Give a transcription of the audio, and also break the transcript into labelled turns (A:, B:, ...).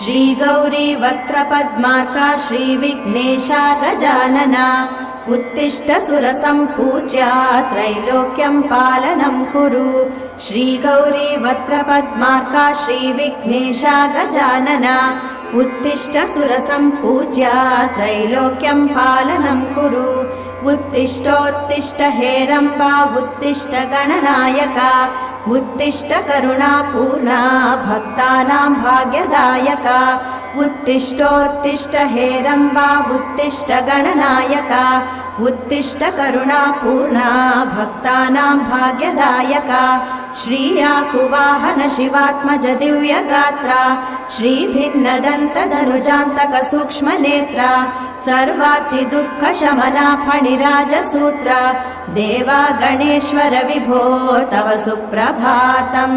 A: श्रीगौरी वक्त्रपद्मार्का श्रीविघ्नेशा गजानना उत्तिष्ठ सुरसम्पूज्या त्रैलोक्यं पालनं कुरु। श्रीगौरी वक्त्रपद्मार्का श्रीविघ्नेशा गजानना उत्तिष्ठ सुरसम्पूज्या त्रैलोक्यं पालनं कुरु। उत्तिष्ठोत्तिष्ठ हेरम्बा उत्तिष्ठ गणनायका उत्तिष्ठ करुणापूर्णा भक्तानां भाग्यदायका। उत्तिष्ठोत्तिष्ठ हेरम्बा उत्तिष्ठ गणनायका उत्तिष्ठ करुणापूर्णा भक्तानां भाग्यदायका। श्रीयाकुवाहन शिवात्मज दिव्यगात्रा श्रीभिन्नदन्तधनुजान्तक सूक्ष्मनेत्रा सर्वार्ति दुःखशमना फणिराजसूत्रा देवा गणेश्वर विभो तव सुप्रभातम्।